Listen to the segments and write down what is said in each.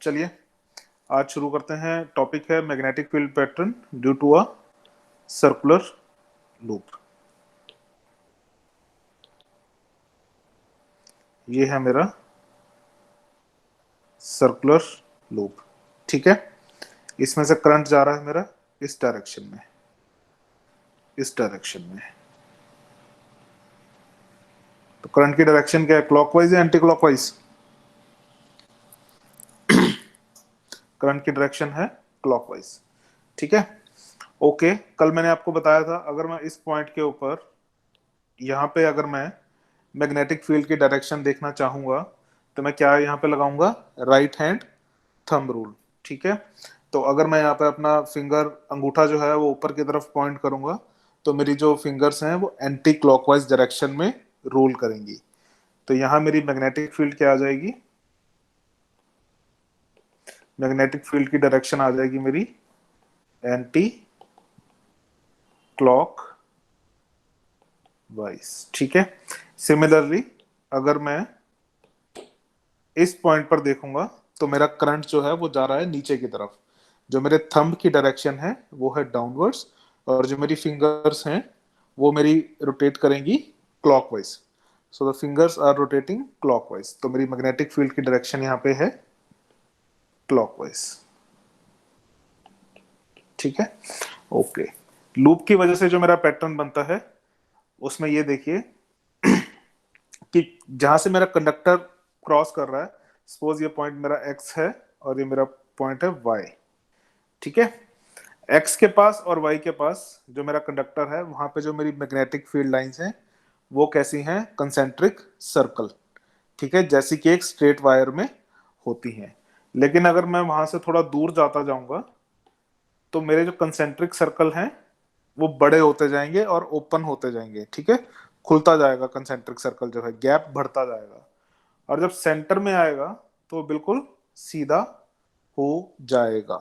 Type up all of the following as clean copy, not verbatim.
चलिए आज शुरू करते हैं। टॉपिक है magnetic field pattern due to a circular loop. ये है मेरा सर्कुलर लूप, ठीक है। इसमें से करंट जा रहा है मेरा इस डायरेक्शन में, इस डायरेक्शन में। तो करंट की डायरेक्शन क्या है, क्लॉकवाइज या एंटी क्लॉकवाइज? करंट की डायरेक्शन है क्लॉकवाइज, ठीक है। ओके, कल मैंने आपको बताया था अगर मैं इस पॉइंट के ऊपर यहाँ पे अगर मैं मैग्नेटिक फील्ड की डायरेक्शन देखना चाहूंगा तो मैं क्या यहाँ पे लगाऊंगा, राइट हैंड थंब रूल, ठीक है। तो अगर मैं यहाँ पे अपना फिंगर अंगूठा जो है वो ऊपर की तरफ पॉइंट करूंगा तो मेरी जो फिंगर्स हैं वो एंटी क्लॉकवाइज डायरेक्शन में रोल करेंगी। तो यहाँ मेरी मैग्नेटिक फील्ड क्या आ जाएगी, मैग्नेटिक फील्ड की डायरेक्शन आ जाएगी मेरी एंटी क्लॉक वाइज, ठीक है। सिमिलरली अगर मैं इस पॉइंट पर देखूंगा तो मेरा करंट जो है वो जा रहा है नीचे की तरफ। जो मेरे थंब की डायरेक्शन है वो है डाउनवर्ड्स और जो मेरी फिंगर्स हैं वो मेरी रोटेट करेंगी clockwise. So the fingers are rotating clockwise. तो मेरी मैग्नेटिक फील्ड की डायरेक्शन यहाँ पे है क्लॉकवाइज, ठीक है। ओके, लूप की वजह से जो मेरा पैटर्न बनता है उसमें ये देखिए कि जहां से मेरा कंडक्टर क्रॉस कर रहा है, सपोज ये पॉइंट मेरा एक्स है और ये मेरा पॉइंट है वाई, ठीक है। एक्स के पास और वाई के पास जो मेरा कंडक्टर है वहां पे जो मेरी मैग्नेटिक फील्ड लाइंस हैं वो कैसी हैं, कंसेंट्रिक सर्कल, ठीक है, जैसी कि एक स्ट्रेट वायर में होती हैं। लेकिन अगर मैं वहां से थोड़ा दूर जाता जाऊंगा तो मेरे जो कंसेंट्रिक सर्कल हैं वो बड़े होते जाएंगे और ओपन होते जाएंगे, ठीक है। खुलता जाएगा कंसेंट्रिक सर्कल, जो है गैप बढ़ता जाएगा और जब सेंटर में आएगा तो बिल्कुल सीधा हो जाएगा,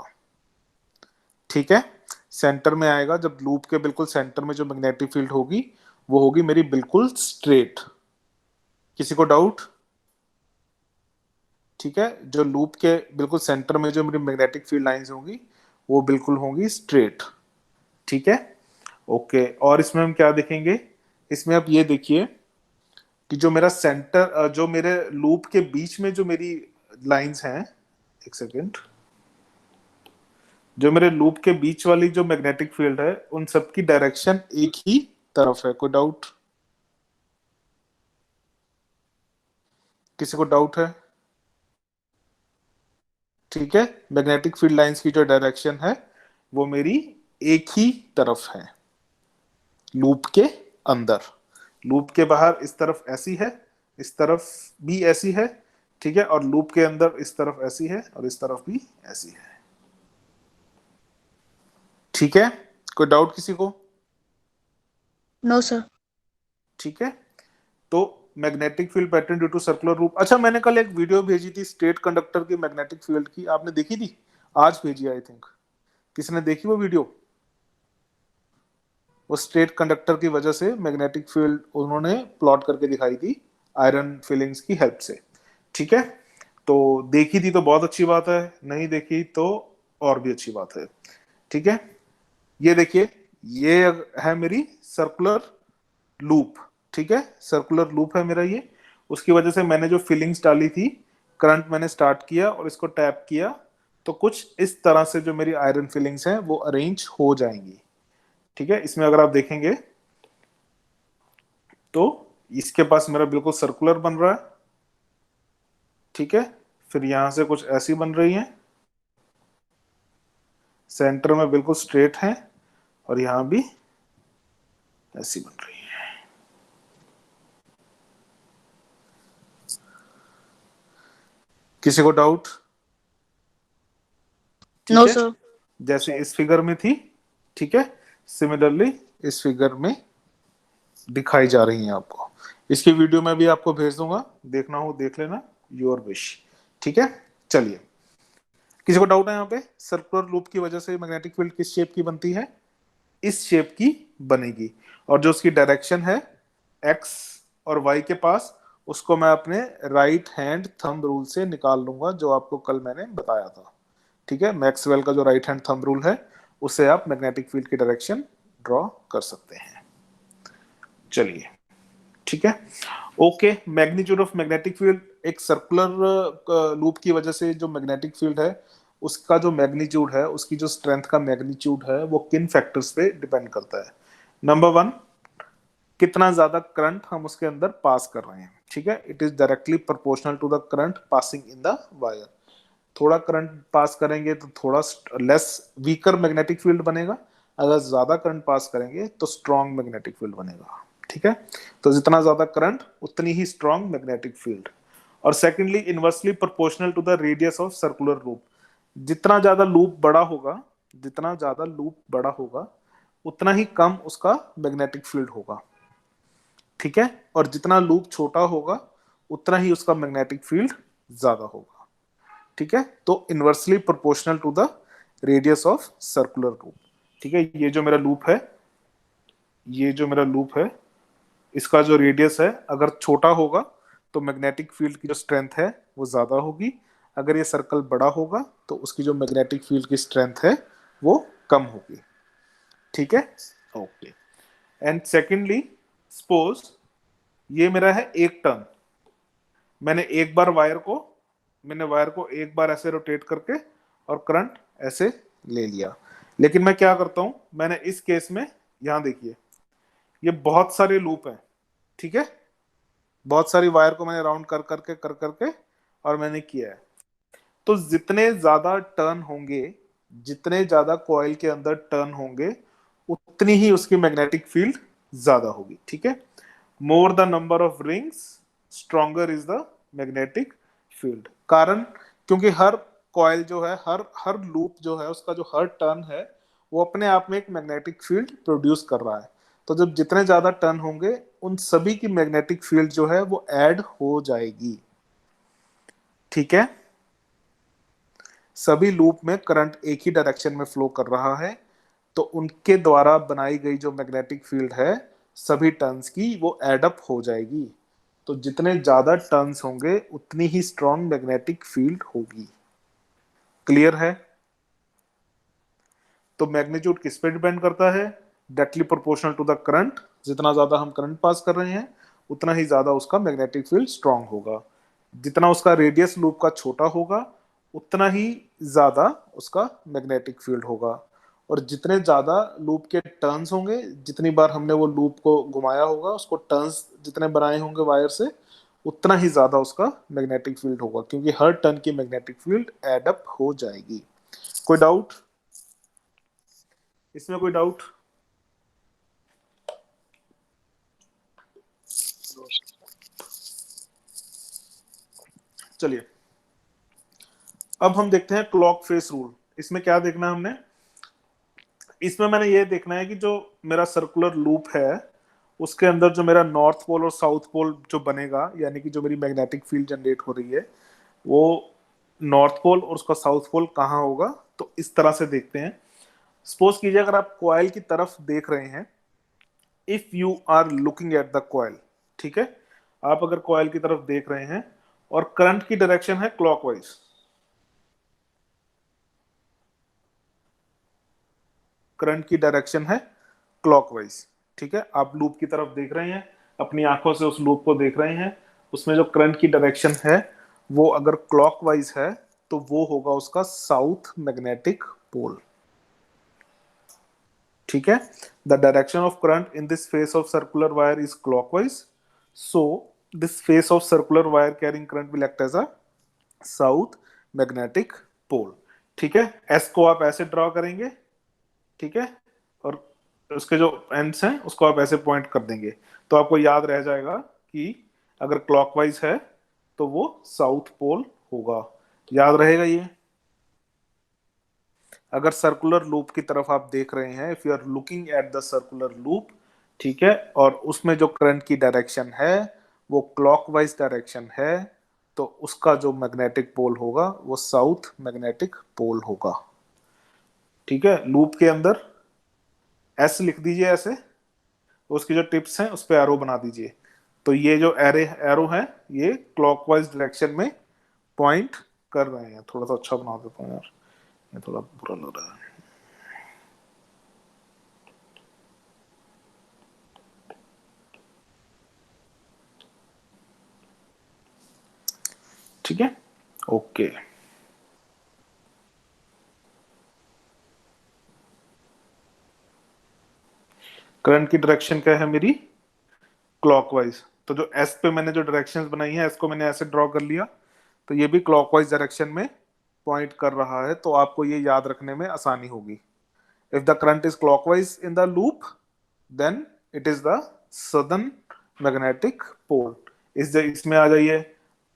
ठीक है। सेंटर में आएगा जब लूप के बिल्कुल सेंटर में जो मैग्नेटिक फील्ड होगी वो होगी मेरी बिल्कुल स्ट्रेट। किसी को डाउट? ठीक है, जो लूप के बिल्कुल सेंटर में जो मेरी मैग्नेटिक फील्ड लाइंस होंगी वो बिल्कुल होंगी स्ट्रेट, ठीक है। ओके, और इसमें हम क्या देखेंगे, इसमें आप ये देखिए कि जो मेरा सेंटर, जो मेरे लूप के बीच में जो मेरी लाइंस हैं, एक सेकेंड, जो मेरे लूप के बीच वाली जो मैग्नेटिक फील्ड है उन सबकी डायरेक्शन एक ही तरफ है। कोई डाउट? किसी को डाउट है? ठीक है, मैग्नेटिक फील्ड लाइंस की जो डायरेक्शन है वो मेरी एक ही तरफ है लूप के अंदर। लूप के बाहर इस तरफ ऐसी है, इस तरफ भी ऐसी है, ठीक है, और लूप के अंदर इस तरफ ऐसी है और इस तरफ भी ऐसी है, ठीक है। कोई डाउट किसी को? No sir. ठीक है, तो magnetic field pattern due to circular loop. अच्छा, मैंने कल एक वीडियो भेजी थी स्ट्रेट कंडक्टर की मैग्नेटिक फील्ड की, आपने देखी थी? आज भेजी आई थिंक। किसी ने देखी वो वीडियो? वो स्ट्रेट कंडक्टर की वजह से मैग्नेटिक फील्ड उन्होंने प्लॉट करके दिखाई थी आयरन फिलिंग्स की हेल्प से, ठीक है। तो देखी थी तो बहुत अच्छी बात है, नहीं देखी तो और भी अच्छी बात है, ठीक है। ये देखिए, ये है मेरी सर्कुलर लूप, ठीक है, सर्कुलर लूप है मेरा ये। उसकी वजह से मैंने जो फिलिंग्स डाली थी, करंट मैंने स्टार्ट किया और इसको टैप किया तो कुछ इस तरह से जो मेरी आयरन फिलिंग्स हैं वो अरेंज हो जाएंगी, ठीक है। इसमें अगर आप देखेंगे तो इसके पास मेरा बिल्कुल सर्कुलर बन रहा है, ठीक है। फिर यहां से कुछ ऐसी बन रही है, सेंटर में बिल्कुल स्ट्रेट है और यहां भी ऐसी बन रही है। किसी को डाउट? नो ठीक है, सर। जैसे इस फिगर में थी, ठीक है, सिमिलरली इस फिगर में दिखाई जा रही हैं आपको। इसकी वीडियो मैं भी आपको भेज दूंगा, देखना हो देख लेना, योर विश, ठीक है। चलिए, किसी को डाउट है यहाँ पे? सर्कुलर लूप की वजह से मैग्नेटिक फील्ड किस शेप की बनती है? इस शेप की बनेगी, और जो उसकी डायरेक्शन है एक्स और वाई के पास उसको मैं अपने राइट हैंड थंब रूल से निकाल लूंगा, जो आपको कल मैंने बताया था। ठीक है, मैक्सवेल का जो राइट हैंड थंब रूल है, उससे आप मैग्नेटिक फील्ड की डायरेक्शन ड्रॉ कर सकते हैं। चलिए, ठीक है, okay. Magnitude of magnetic field, एक सर्कुलर लूप की वजह से जो मैग्नेटिक फील्ड है उसका जो मैग्नीट्यूड है, उसकी जो स्ट्रेंथ का मैग्नीट्यूड है, वो किन फैक्टर्स पे डिपेंड करता है। नंबर वन, कितना ज्यादा करंट हम उसके अंदर पास कर रहे हैं। ठीक है, it is directly proportional to the current passing in the wire. थोड़ा करंट पास करेंगे तो थोड़ा लेस वीकर मैग्नेटिक फील्ड बनेगा, अगर ज्यादा करंट पास करेंगे तो स्ट्रॉन्ग मैग्नेटिक फील्ड बनेगा। ठीक है, तो जितना ज्यादा करंट उतनी ही स्ट्रॉन्ग मैग्नेटिक फील्ड। और secondly, inversely proportional to the radius of circular loop. जितना ज्यादा लूप बड़ा होगा, जितना ज्यादा लूप बड़ा होगा, उतना ही कम उसका मैग्नेटिक फील्ड होगा। ठीक है, और जितना लूप छोटा होगा उतना ही उसका मैग्नेटिक फील्ड ज्यादा होगा। ठीक है, तो inversely proportional to the radius of circular loop. ठीक है, ये जो मेरा लूप है, ये जो मेरा लूप है, इसका जो रेडियस है अगर छोटा होगा तो मैग्नेटिक फील्ड की जो स्ट्रेंथ है वो ज्यादा होगी, अगर ये सर्कल बड़ा होगा तो उसकी जो मैग्नेटिक फील्ड की स्ट्रेंथ है वो कम होगी। ठीक है, ओके। एंड सेकेंडली, सपोज ये मेरा है एक टर्न, मैंने एक बार वायर को, मैंने वायर को एक बार ऐसे रोटेट करके और करंट ऐसे ले लिया। लेकिन मैं क्या करता हूं, मैंने इस केस में, यहां देखिए, ये बहुत सारे लूप हैं। ठीक है, बहुत सारी वायर को मैंने राउंड कर करके और मैंने किया है। तो जितने ज्यादा टर्न होंगे, जितने ज्यादा कॉइल के अंदर टर्न होंगे, उतनी ही उसकी मैग्नेटिक फील्ड ज्यादा होगी। ठीक है, more the number of rings stronger is the magnetic field. कारण, क्योंकि हर कॉइल जो है, हर हर लूप जो है, उसका जो हर टर्न है, वो अपने आप में एक मैग्नेटिक फील्ड प्रोड्यूस कर रहा है। तो जब जितने ज्यादा टर्न होंगे, उन सभी की मैग्नेटिक फील्ड जो है वो ऐड हो जाएगी। ठीक है, सभी लूप में करंट एक ही डायरेक्शन में फ्लो कर रहा है, तो उनके द्वारा बनाई गई जो मैग्नेटिक फील्ड है सभी टर्न्स की, वो एड अप हो जाएगी। तो जितने ज्यादा टर्न्स होंगे उतनी ही स्ट्रॉन्ग मैग्नेटिक फील्ड होगी। क्लियर है? तो मैग्नीट्यूड किस पे डिपेंड करता है? Directly proportional to the current. जितना ज्यादा हम करंट पास कर रहे हैं उतना ही ज्यादा उसका मैग्नेटिक फील्ड स्ट्रांग होगा। जितना उसका रेडियस लूप का छोटा होगा उतना ही ज्यादा उसका मैग्नेटिक फील्ड होगा। और जितने ज्यादा लूप के टर्न्स होंगे, जितनी बार हमने वो लूप को घुमाया होगा, उसको टर्न्स जितने बनाए होंगे वायर से, उतना ही ज्यादा उसका मैग्नेटिक फील्ड होगा, क्योंकि हर टर्न की मैग्नेटिक फील्ड एड अप हो जाएगी। कोई डाउट इसमें? कोई डाउट? चलिए, अब हम देखते हैं क्लॉक फेस रूल। इसमें क्या देखना है हमने? इसमें मैंने ये देखना है कि जो मेरा सर्कुलर लूप है उसके अंदर जो मेरा नॉर्थ पोल और साउथ पोल जो बनेगा, यानी कि जो मेरी मैग्नेटिक फील्ड जनरेट हो रही है, वो नॉर्थ पोल और उसका साउथ पोल कहाँ होगा। तो इस तरह से देखते हैं। सपोज कीजिए अगर आप कॉइल की तरफ देख रहे हैं, if you are looking at the coil, ठीक है, आप अगर कॉइल की तरफ देख रहे हैं और करंट की डायरेक्शन है क्लॉकवाइज, करंट की डायरेक्शन है क्लॉकवाइज, ठीक है, आप लूप की तरफ देख रहे हैं, अपनी आंखों से उस लूप को देख रहे हैं, उसमें जो करंट की डायरेक्शन है वो अगर क्लॉकवाइज है तो वो होगा उसका साउथ मैग्नेटिक पोल। ठीक है, the direction of current in this face of circular wire is clockwise, so this face of circular wire carrying current will act as a south magnetic pole. ठीक है, S को आप ऐसे draw करेंगे, ठीक है, और उसके जो एंड्स हैं उसको आप ऐसे पॉइंट कर देंगे, तो आपको याद रह जाएगा कि अगर क्लॉकवाइज है तो वो साउथ पोल होगा। याद रहेगा ये? अगर सर्कुलर लूप की तरफ आप देख रहे हैं, if you are looking at the circular loop, ठीक है, और उसमें जो करंट की डायरेक्शन है वो क्लॉकवाइज डायरेक्शन है, तो उसका जो मैग्नेटिक पोल होगा वो साउथ मैग्नेटिक पोल होगा। ठीक है, लूप के अंदर एस लिख दीजिए ऐसे, उसकी जो टिप्स हैं उस पर एरो बना दीजिए। तो ये जो एरो है ये क्लॉकवाइज डायरेक्शन में पॉइंट कर रहे हैं। थोड़ा सा अच्छा बना देता हूँ यार, ये थोड़ा बुरा लग रहा है। ठीक है, ओके। करंट की डायरेक्शन क्या है मेरी? क्लॉकवाइज। तो जो एस पे मैंने जो डायरेक्शंस बनाई है, एस को मैंने ऐसे ड्रॉ कर लिया, तो ये भी क्लॉकवाइज डायरेक्शन में पॉइंट कर रहा है। तो आपको ये याद रखने में आसानी होगी। If the current is clockwise in the loop, then it is the southern magnetic pole. इसमें आ जाइए।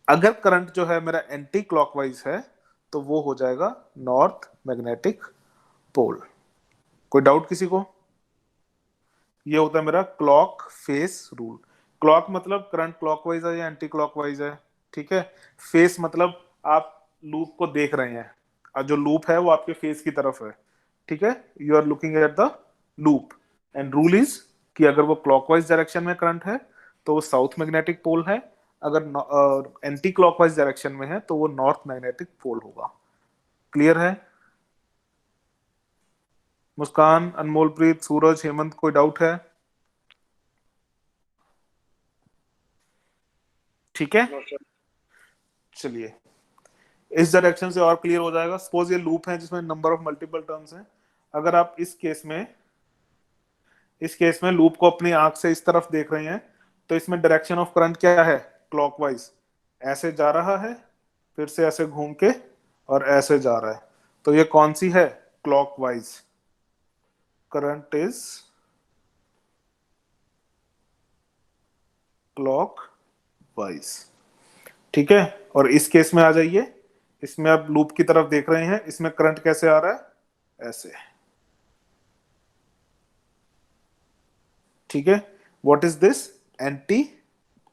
अगर करंट जो है मेरा एंटी क्लॉकवाइज है, तो वो हो जाएगा नॉर्थ मैग्नेटिक पोल। कोई डाउट किसी को? ये होता है मेरा क्लॉक फेस रूल। क्लॉक मतलब करंट क्लॉकवाइज है या एंटी क्लॉकवाइज है, ठीक है। फेस मतलब आप लूप को देख रहे हैं, और जो लूप है वो आपके फेस की तरफ है, ठीक है। You are looking at the loop, and rule is कि अगर वो क्लॉकवाइज डायरेक्शन में करंट है तो वो साउथ मैग्नेटिक पोल है, अगर एंटी क्लॉकवाइज डायरेक्शन में है तो वो नॉर्थ मैग्नेटिक पोल होगा। क्लियर है? मुस्कान, अनमोलप्रीत, सूरज, हेमंत, कोई डाउट है? ठीक है, चलिए इस डायरेक्शन से और क्लियर हो जाएगा। सपोज ये लूप है जिसमें नंबर ऑफ मल्टीपल टर्म्स हैं। अगर आप इस केस में लूप को अपनी आंख से इस तरफ देख रहे हैं, तो इसमें डायरेक्शन ऑफ करंट क्या है? क्लॉकवाइज। ऐसे जा रहा है, फिर से ऐसे घूम के, और ऐसे जा रहा है। तो ये कौन सी है? क्लॉकवाइज। करंट इज क्लॉकवाइज, ठीक है। और इस केस में आ जाइए, इसमें आप लूप की तरफ देख रहे हैं, इसमें करंट कैसे आ रहा है? ऐसे, ठीक है। What is this? Anti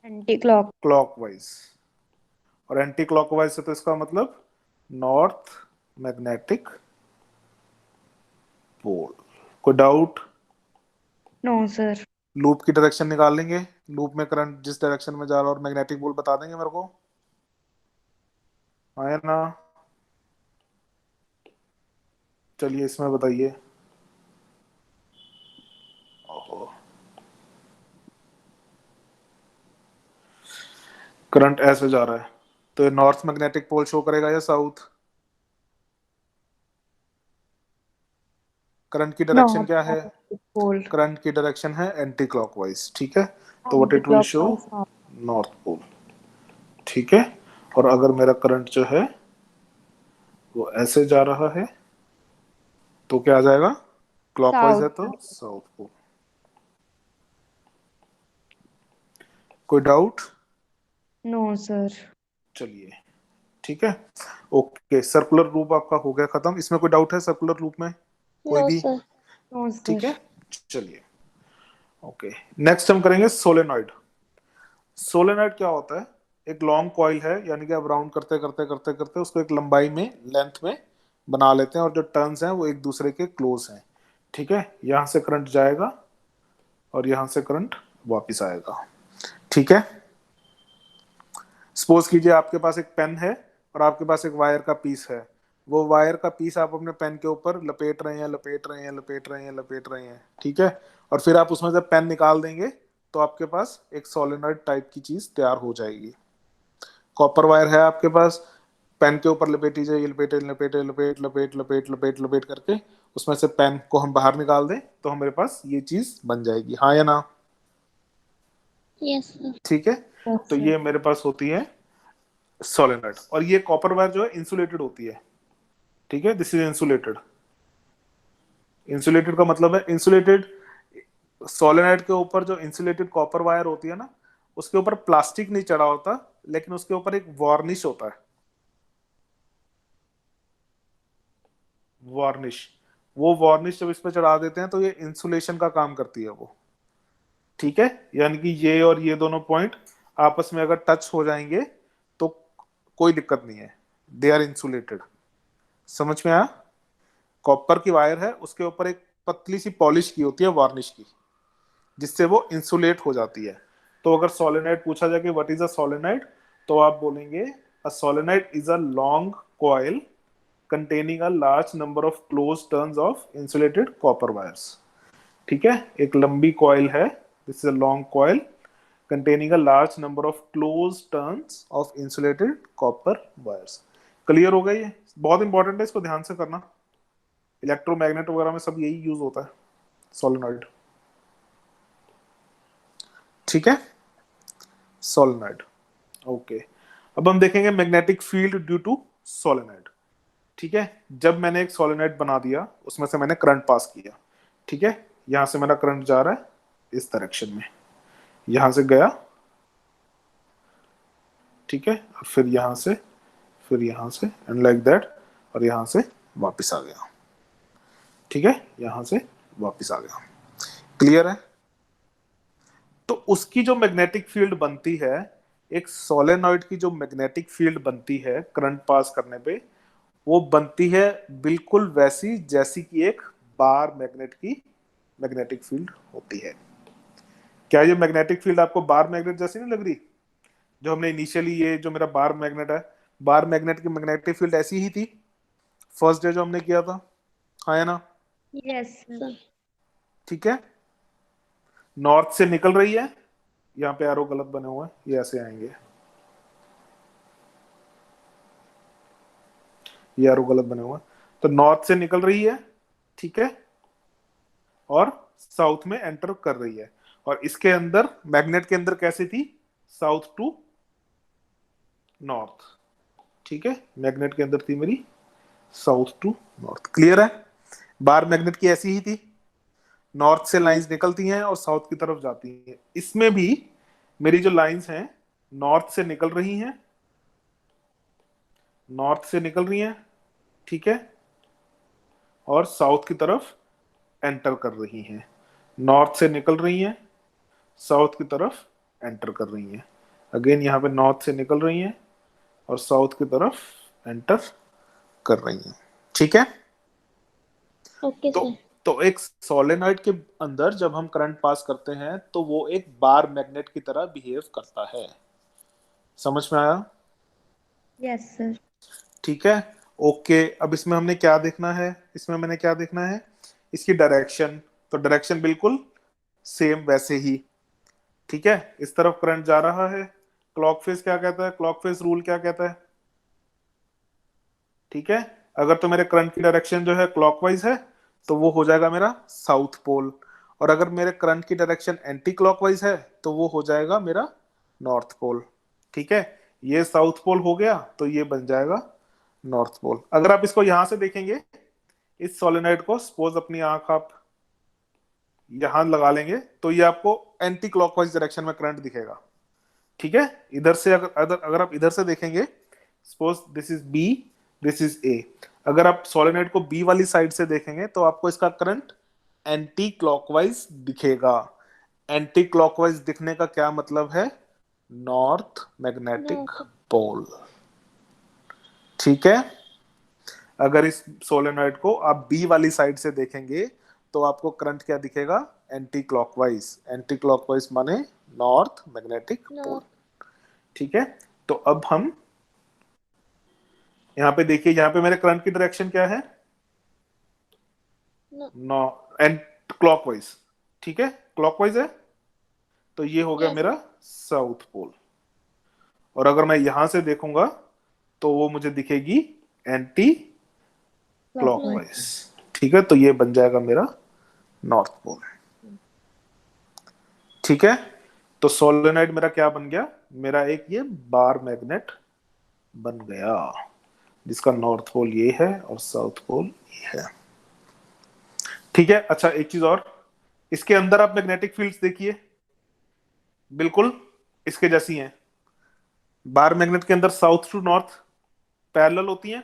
anti clock. Clockwise. और एंटी क्लॉकवाइज से तो इसका मतलब नॉर्थ मैग्नेटिक पोल। कोई डाउट? No sir. लूप की डायरेक्शन निकाल लेंगे, लूप में करंट जिस डायरेक्शन में जा रहा है, और मैग्नेटिक पोल बता देंगे मेरे को, आया ना? चलिए इसमें बताइए। करंट ऐसे जा रहा है, तो ये नॉर्थ मैग्नेटिक पोल शो करेगा या साउथ? करंट की डायरेक्शन नॉर्थ क्या है? Magnetic pole. करंट की डायरेक्शन है एंटी क्लॉकवाइज, ठीक है। तो what anti it will show? Clockwise north. North pole, ठीक है। और अगर मेरा करंट जो है वो ऐसे जा रहा है, तो क्या आ जाएगा? Clockwise south. है तो साउथ पोल। कोई डाउट? No sir. चलिए, ठीक है, ओके। सर्कुलर लूप आपका हो गया खत्म। इसमें कोई डाउट है सर्कुलर लूप में? कोई नो भी? सर। नो ठीक सर। है, चलिए, ओके। नेक्स्ट हम करेंगे सोलेनॉइड। सोलेनॉइड क्या होता है? एक लॉन्ग कॉइल है, यानी कि आप राउंड करते करते करते करते उसको एक लंबाई में, लेंथ में बना लेते हैं, और जो टर्न्स हैं वो एक दूसरे के क्लोज हैं, ठीक है। यहां से करंट जाएगा और यहां से करंट वापस आएगा, ठीक है। सपोज कीजिए आपके पास एक पेन है और आपके पास एक वायर का पीस है। वो वायर का पीस आप अपने पेन के ऊपर लपेट रहे हैं, लपेट रहे हैं, लपेट रहे हैं, लपेट रहे हैं, ठीक है। और फिर आप उसमें से पेन निकाल देंगे, तो आपके पास एक सोलेनॉइड टाइप की चीज तैयार हो जाएगी। कॉपर वायर है आपके पास, पेन के ऊपर लपेटी जाइए, लपेटे लपेटे लपेट लपेट लपेट लपेट लपेट करके उसमें से पेन को हम बाहर निकाल दें, तो हमारे पास ये चीज बन जाएगी, हाँ या ना? Yes sir. ठीक है, यस तो सर। ये मेरे पास होती है सोलेनॉइड। और ये कॉपर वायर जो है इंसुलेटेड होती है, ठीक है। This is insulated. इंसुलेटेड का मतलब है इंसुलेटेड। सोलेनॉइड के ऊपर जो इंसुलेटेड कॉपर वायर होती है ना, उसके ऊपर प्लास्टिक नहीं चढ़ा होता, लेकिन उसके ऊपर एक वार्निश होता है। वार्निश, वो वार्निश जब इस पे चढ़ा देते हैं तो ये इंसुलेशन का काम करती है वो, ठीक है। यानी कि ये और ये दोनों पॉइंट आपस में अगर टच हो जाएंगे तो कोई दिक्कत नहीं है, दे आर इंसुलेटेड। समझ में आया? कॉपर की वायर है, उसके ऊपर एक पतली सी पॉलिश की होती है वार्निश की, जिससे वो इंसुलेट हो जाती है। तो अगर सोलेनॉइड पूछा जाए कि व्हाट इज अ सोलेनॉइड, तो आप बोलेंगे a solenoid is a long coil containing a large number of closed turns of insulated copper wires. ठीक है, एक लंबी कॉइल है, this is a long coil containing a large number of closed turns of insulated copper wires. Clear हो गया? ये बहुत important है, इसको ध्यान से करना, इलेक्ट्रोमैग्नेट वगैरह में सब यही यूज होता है, सोलेनॉइड। ठीक है, सोलेनॉइड। ओके, अब हम देखेंगे magnetic field due to solenoid. ठीक है, जब मैंने एक सोलेनॉइड बना दिया, उसमें से मैंने करंट पास किया, ठीक है, यहां से मेरा करंट जा रहा है इस डायरेक्शन में, यहां से गया, ठीक है, और फिर यहां से, फिर यहां से, एंड लाइक दैट, और यहां से वापस आ गया। ठीक है, यहां से वापस आ गया। क्लियर है? तो उसकी जो मैग्नेटिक फील्ड बनती है, एक सोलेनॉइड की जो मैग्नेटिक फील्ड बनती है करंट पास करने पे, वो बनती है बिल्कुल वैसी जैसी कि एक बार मैग्नेट की मैग्नेटिक फील्ड होती है। क्या ये मैग्नेटिक फील्ड आपको बार मैग्नेट जैसी नहीं लग रही? जो हमने इनिशियली, ये जो मेरा बार मैग्नेट है, बार मैग्नेट की मैग्नेटिक फील्ड ऐसी ही थी फर्स्ट डे जो हमने किया था, हाँ या ना? Yes sir. ठीक है, नॉर्थ से निकल रही है, यहाँ पे एरो गलत बने हुए हैं, ये ऐसे आएंगे, ये एरो गलत बने हुए हैं, तो नॉर्थ से निकल रही है, ठीक है, और साउथ में एंटर कर रही है। और इसके अंदर, मैग्नेट के अंदर कैसी थी? South to north. ठीक है, मैग्नेट के अंदर थी मेरी साउथ टू नॉर्थ। क्लियर है? बार मैग्नेट की ऐसी ही थी, नॉर्थ से लाइंस निकलती हैं और साउथ की तरफ जाती हैं। इसमें भी मेरी जो लाइंस हैं नॉर्थ से निकल रही हैं, नॉर्थ से निकल रही हैं, ठीक है, और साउथ की तरफ एंटर कर रही हैं। नॉर्थ से निकल रही हैं, साउथ की तरफ एंटर कर रही हैं। अगेन यहाँ पे नॉर्थ से निकल रही हैं और साउथ की तरफ एंटर कर रही हैं। ठीक है, ओके तो सर। तो एक सोलेनॉइड के अंदर जब हम करंट पास करते हैं तो वो एक बार मैग्नेट की तरह बिहेव करता है। समझ में आया? Yes sir. ठीक है, ओके। अब इसमें हमने क्या देखना है? इसमें मैंने क्या देखना है? इसकी डायरेक्शन। तो डायरेक्शन बिल्कुल सेम वैसे ही, ठीक है, इस तरफ करंट जा रहा है। क्लॉक फेज क्या कहता है? क्लॉक फेज रूल क्या कहता है? ठीक है, अगर तो मेरे करंट की डायरेक्शन जो है क्लॉकवाइज है तो वो हो जाएगा मेरा साउथ पोल, और अगर मेरे करंट की डायरेक्शन एंटी क्लॉकवाइज है तो वो हो जाएगा मेरा नॉर्थ पोल। ठीक है, ये साउथ पोल हो गया तो ये बन जाएगा नॉर्थ पोल। अगर आप इसको यहां से देखेंगे, इस सोलेनॉइड को, सपोज अपनी आंख आप यहां लगा लेंगे तो ये आपको एंटी क्लॉकवाइज डायरेक्शन में करंट दिखेगा। ठीक है, इधर से अगर आप इधर से देखेंगे, suppose this is B, this is A, अगर आप सोलेनॉइड को बी वाली साइड से देखेंगे तो आपको इसका करंट एंटी क्लॉकवाइज दिखेगा। एंटी क्लॉकवाइज दिखने का क्या मतलब है? North magnetic pole. ठीक है, अगर इस सोलेनॉइड को आप बी वाली साइड से देखेंगे तो आपको करंट क्या दिखेगा? Anti clockwise. एंटी क्लॉकवाइज माने नॉर्थ मैग्नेटिक पोल। ठीक है, तो अब हम यहाँ पे देखिए, यहाँ पे मेरे करंट की डायरेक्शन क्या है? No, and clockwise. ठीक है, क्लॉकवाइज है, तो ये हो गया Yes. मेरा साउथ पोल। और अगर मैं यहां से देखूंगा तो वो मुझे दिखेगी एंटी क्लॉकवाइज। ठीक है, तो ये बन जाएगा मेरा नॉर्थ पोल। ठीक है, तो सोलेनॉइड मेरा क्या बन गया? मेरा एक ये बार मैग्नेट बन गया, जिसका नॉर्थ पोल ये है और साउथ पोल ये है। ठीक है, अच्छा एक चीज और, इसके अंदर आप मैग्नेटिक फील्ड्स देखिए, बिल्कुल इसके जैसी हैं। बार मैग्नेट के अंदर साउथ टू नॉर्थ पैरेलल होती हैं।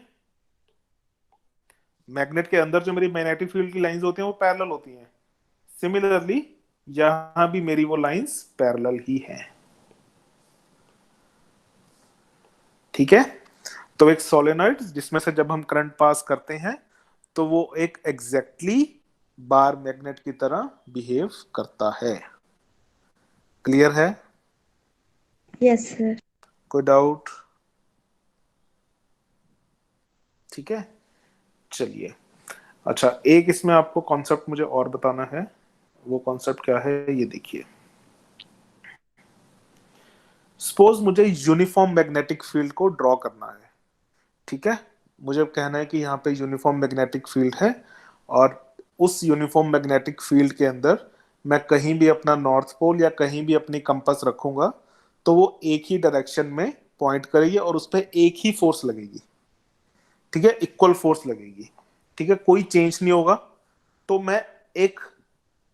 मैग्नेट के अंदर जो मेरी मैग्नेटिक फील्ड की लाइंस होती हैं वो पैरेलल होती हैं। सिमिलरली यहां भी मेरी वो लाइंस पैरेलल ही हैं। ठीक है, तो एक सोलेनॉइड जिसमें से जब हम करंट पास करते हैं तो वो एक एग्जैक्टली बार मैग्नेट की तरह बिहेव करता है। क्लियर है? Yes, sir. कोई डाउट? ठीक है, चलिए। अच्छा, एक इसमें आपको कॉन्सेप्ट मुझे और बताना है। वो कॉन्सेप्ट क्या है ये देखिए। सपोज मुझे यूनिफॉर्म मैग्नेटिक फील्ड को ड्रॉ करना है, ठीक है। मुझे कहना है कि यहाँ पे यूनिफॉर्म मैग्नेटिक फील्ड है, और उस यूनिफॉर्म मैग्नेटिक फील्ड के अंदर मैं कहीं भी अपना नॉर्थ पोल या कहीं भी अपनी कंपास रखूंगा तो वो एक ही डायरेक्शन में पॉइंट करेगी और उस पर एक ही फोर्स लगेगी, ठीक है, इक्वल फोर्स लगेगी, ठीक है, कोई चेंज नहीं होगा। तो मैं एक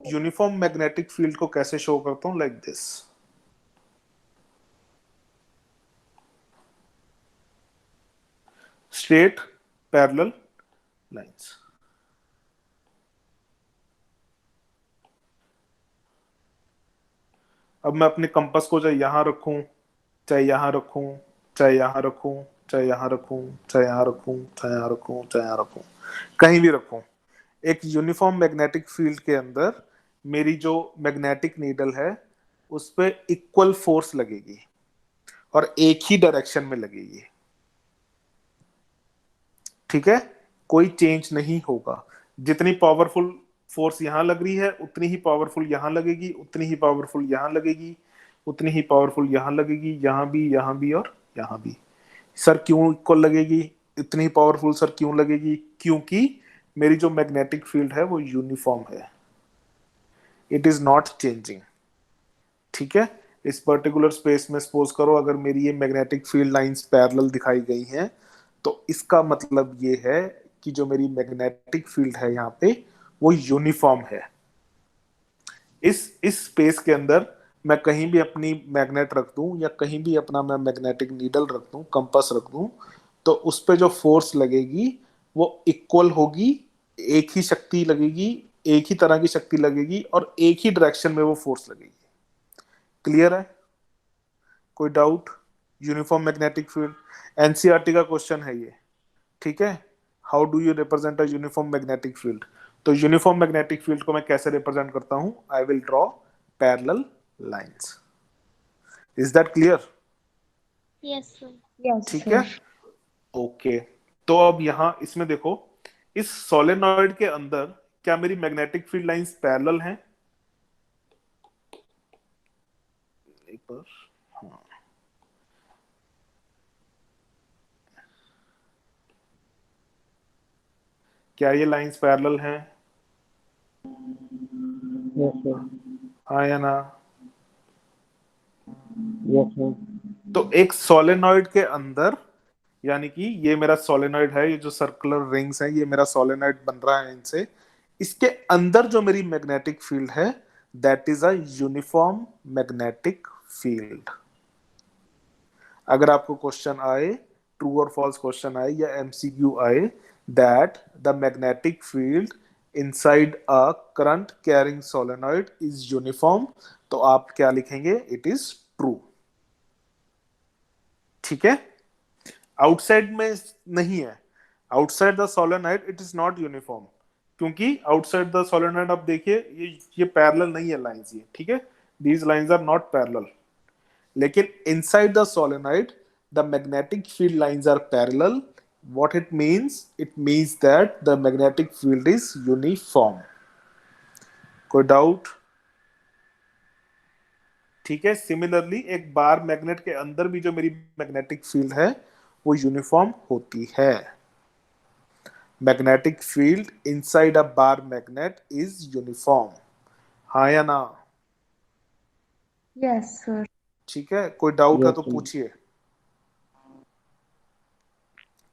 यूनिफॉर्म मैग्नेटिक फील्ड को कैसे शो करता हूं, like this. Straight parallel lines. अब मैं अपने कंपास को चाहे यहां रखूं, चाहे यहां रखूं, चाहे यहां रखूं, चाहे यहां रखूं, चाहे यहां रखूं, चाहे यहां रखूं, चाहे यहां रखूं, कहीं भी रखूं, एक यूनिफॉर्म मैग्नेटिक फील्ड के अंदर मेरी जो मैग्नेटिक नीडल है उस पे इक्वल फोर्स लगेगी और एक ही डायरेक्शन में लगेगी, ठीक है, कोई चेंज नहीं होगा। जितनी पावरफुल फोर्स यहां लग रही है उतनी ही पावरफुल यहां लगेगी, उतनी ही पावरफुल यहां लगेगी, उतनी ही पावरफुल यहां लगेगी, यहां भी और यहां भी। सर क्यों इक्वल लगेगी, इतनी पावरफुल सर क्यों लगेगी? क्योंकि मेरी जो मैग्नेटिक फील्ड है वो यूनिफॉर्म है, इट इज नॉट चेंजिंग, ठीक है। इस पर्टिकुलर स्पेस में सपोज करो अगर मेरी ये मैग्नेटिक फील्ड लाइंस पैरेलल दिखाई गई हैं तो इसका मतलब ये है कि जो मेरी मैग्नेटिक फील्ड है यहाँ पे वो यूनिफॉर्म है। इस स्पेस के अंदर मैं कहीं भी अपनी मैग्नेट रख दूं या कहीं भी अपना मैं मैग्नेटिक नीडल रख दूं, कंपास रख दूं, तो उस पे जो फोर्स लगेगी वो इक्वल होगी, एक ही शक्ति लगेगी, एक ही तरह की शक्ति लगेगी और एक ही डायरेक्शन में वो फोर्स लगेगी। क्लियर है? कोई doubt? Uniform magnetic field NCERT का क्वेश्चन है ये, ठीक है। How do you represent a uniform magnetic field? तो यूनिफॉर्म मैग्नेटिक फील्ड को मैं कैसे रिप्रेजेंट करता हूं? I will draw parallel lines. Is that clear? Yes, sir. Yes, ठीक sir. है, ओके। तो अब यहां इसमें देखो, इस सोलेनॉइड के अंदर क्या मेरी मैग्नेटिक फील्ड लाइंस पैरेलल हैं? एक बार, हाँ, क्या ये लाइंस पैरेलल हैं? Yes, sir. हाँ या ना? Yes, sir. तो एक सोलेनॉइड के अंदर, यानी कि ये मेरा सोलेनॉइड है, ये जो सर्कुलर रिंग्स हैं ये मेरा सोलेनॉइड बन रहा है इनसे, इसके अंदर जो मेरी मैग्नेटिक फील्ड है that is a uniform magnetic field. अगर आपको क्वेश्चन आए, ट्रू और फॉल्स क्वेश्चन आए या एमसीक्यू आए that the magnetic field inside a current carrying solenoid is uniform, तो आप क्या लिखेंगे? इट इज ट्रू, ठीक है। आउटसाइड में नहीं है, outside the solenoid it is not uniform, क्योंकि आउटसाइड द सोलेनॉइड आप देखिए ये पैरेलल नहीं है लाइंस, ये ठीक है, these lines are not parallel. लेकिन inside the solenoid the magnetic field lines are parallel. what it means that the magnetic field is uniform। कोई डाउट? ठीक है, सिमिलरली एक बार मैग्नेट के अंदर भी जो मेरी मैग्नेटिक फील्ड है वो यूनिफॉर्म होती है। Magnetic field inside a bar magnet is uniform, हाँ या ना? Yes, sir. ठीक है, कोई डाउट है Yes, तो sir. पूछिए।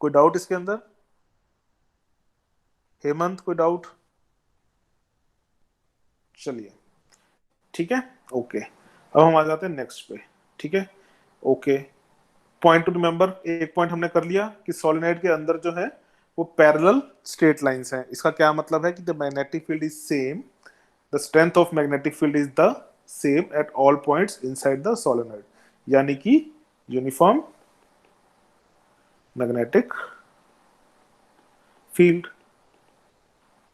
कोई डाउट इसके अंदर? हेमंत कोई डाउट? चलिए, ठीक है, ओके। अब हम आ जाते हैं नेक्स्ट पे, ठीक है, ओके। पॉइंट टू रिमेंबर, एक पॉइंट हमने कर लिया कि सोलेनॉइड के अंदर जो है वो पैरेलल स्ट्रेट लाइंस हैं। इसका क्या मतलब है कि the magnetic field is same, the strength of magnetic field is the same at all points inside the solenoid, यानी कि यूनिफॉर्म मैग्नेटिक फील्ड,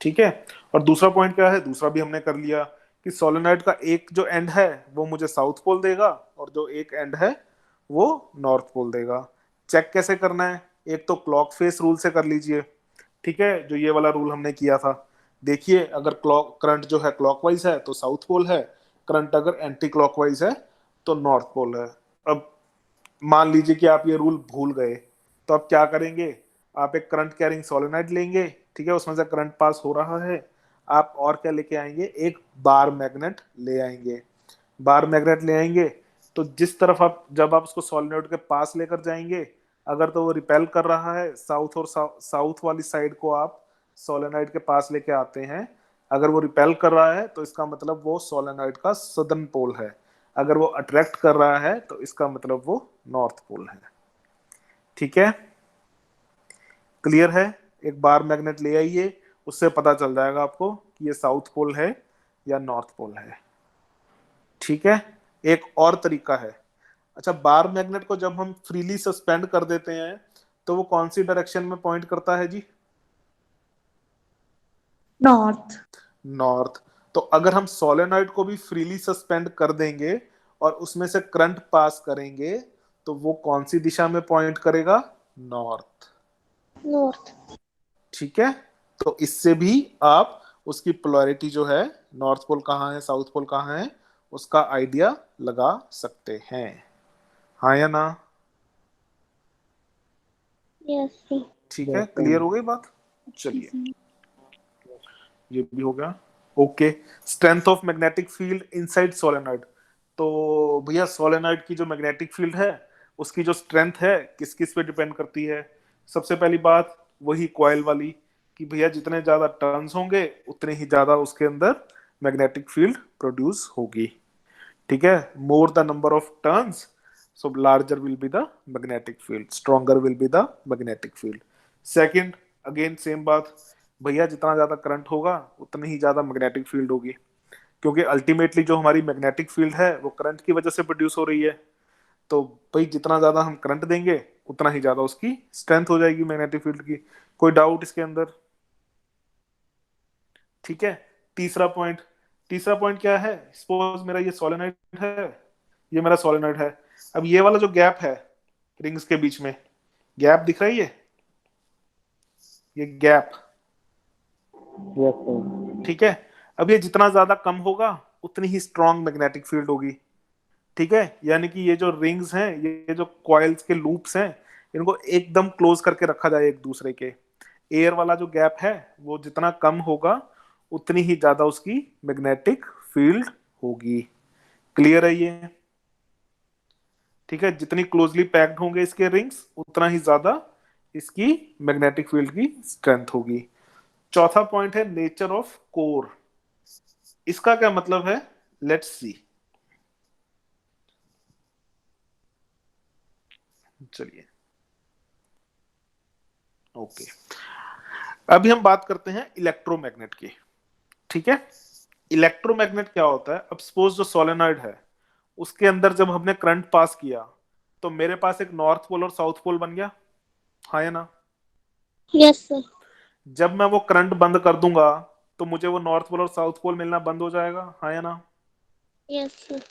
ठीक है। और दूसरा पॉइंट क्या है? दूसरा भी हमने कर लिया कि सोलेनॉइड का एक जो एंड है वो मुझे साउथ पोल देगा और जो एक एंड है वो नॉर्थ पोल देगा। चेक कैसे करना है? एक तो क्लॉक फेस रूल से कर लीजिए, ठीक है, जो ये वाला रूल हमने किया था। देखिए अगर क्लॉक करंट जो है क्लॉकवाइज है तो साउथ पोल है, करंट अगर एंटी क्लॉकवाइज है तो नॉर्थ पोल है। अब मान लीजिए कि आप ये रूल भूल गए, तो आप क्या करेंगे? आप एक करंट कैरिंग सोलेनोइड लेंगे, ठीक है, उसमें से करंट पास हो रहा है। आप और क्या लेके आएंगे? एक बार मैग्नेट ले आएंगे। बार मैग्नेट ले आएंगे तो जिस तरफ आप, जब आप उसको सोलेनोइड के पास लेकर जाएंगे, अगर तो वो रिपेल कर रहा है साउथ और साउथ वाली साइड को आप सोलेनोइड के पास लेके आते हैं, अगर वो रिपेल कर रहा है तो इसका मतलब वो सोलेनोइड का सदर्न पोल है। अगर वो अट्रैक्ट कर रहा है तो इसका मतलब वो नॉर्थ पोल है। ठीक है, क्लियर है? एक बार मैग्नेट ले आइए, उससे पता चल जाएगा आपको कि ये साउथ पोल है या नॉर्थ पोल है। ठीक है, एक और तरीका है। अच्छा, बार मैग्नेट को जब हम फ्रीली सस्पेंड कर देते हैं तो वो कौन सी डायरेक्शन में पॉइंट करता है जी? नॉर्थ। नॉर्थ। तो अगर हम सोलेनॉइड को भी फ्रीली सस्पेंड कर देंगे और उसमें से करंट पास करेंगे तो वो कौन सी दिशा में पॉइंट करेगा? नॉर्थ। नॉर्थ। ठीक है, तो इससे भी आप उसकी पोलैरिटी जो है, नॉर्थ पोल कहाँ है साउथ पोल कहाँ है, उसका आइडिया लगा सकते हैं। हाँ या ना? Yes sir. ठीक है, क्लियर हो गई बात? चलिए, ये भी हो गया। Okay, strength of magnetic field inside solenoid. तो भैया सोलेनॉइड की जो मैग्नेटिक फील्ड है उसकी जो स्ट्रेंथ है किस किस पे डिपेंड करती है? सबसे पहली बात वही कॉइल वाली, कि भैया जितने ज्यादा टर्न्स होंगे उतने ही ज्यादा उसके अंदर मैग्नेटिक फील्ड प्रोड्यूस होगी। ठीक है, more the number of turns, so larger will be the magnetic field, stronger will be the magnetic field. Second, again same बात, भैया जितना ज्यादा करंट होगा उतनी ही ज्यादा मैग्नेटिक फील्ड होगी, क्योंकि अल्टीमेटली जो हमारी मैग्नेटिक फील्ड है वो करंट की वजह से प्रोड्यूस हो रही है। तो भाई जितना ज्यादा हम करंट देंगे उतना ही ज्यादा उसकी स्ट्रेंथ हो जाएगी मैग्नेटिक फील्ड की। कोई डाउट इसके अंदर? ठीक है, तीसरा पॉइंट। तीसरा पॉइंट क्या है? सपोज मेरा ये सोलेनोइड है, ये मेरा सोलेनोइड है। अब ये वाला जो गैप है रिंग्स के बीच में, गैप दिख रहा है ये गैप, यस सर। ठीक है, अब ये जितना ज्यादा कम होगा उतनी ही स्ट्रॉन्ग मैग्नेटिक फील्ड होगी। ठीक है, यानी कि ये जो रिंग्स हैं, ये जो कॉइल्स के लूप्स हैं, इनको एकदम क्लोज करके रखा जाए एक दूसरे के। एयर वाला जो गैप है वो जितना कम होगा उतनी ही ज्यादा उसकी मैग्नेटिक फील्ड होगी। क्लियर है ये? ठीक है, जितनी क्लोजली पैक्ड होंगे इसके रिंग्स उतना ही ज्यादा इसकी मैग्नेटिक फील्ड की स्ट्रेंथ होगी। चौथा पॉइंट है नेचर ऑफ कोर। इसका क्या मतलब है? Let's see. चलिए, ओके, अभी हम बात करते हैं इलेक्ट्रोमैग्नेट की। ठीक है, इलेक्ट्रोमैग्नेट क्या होता है? अब सपोज जो सोलेनॉइड है उसके अंदर जब हमने करंट पास किया तो मेरे पास एक नॉर्थ पोल और साउथ पोल बन गया, हाँ या ना? Yes sir. जब मैं वो करंट बंद कर दूंगा तो मुझे वो नॉर्थ पोल और साउथ पोल मिलना बंद हो जाएगा, हाँ या ना? Yes sir.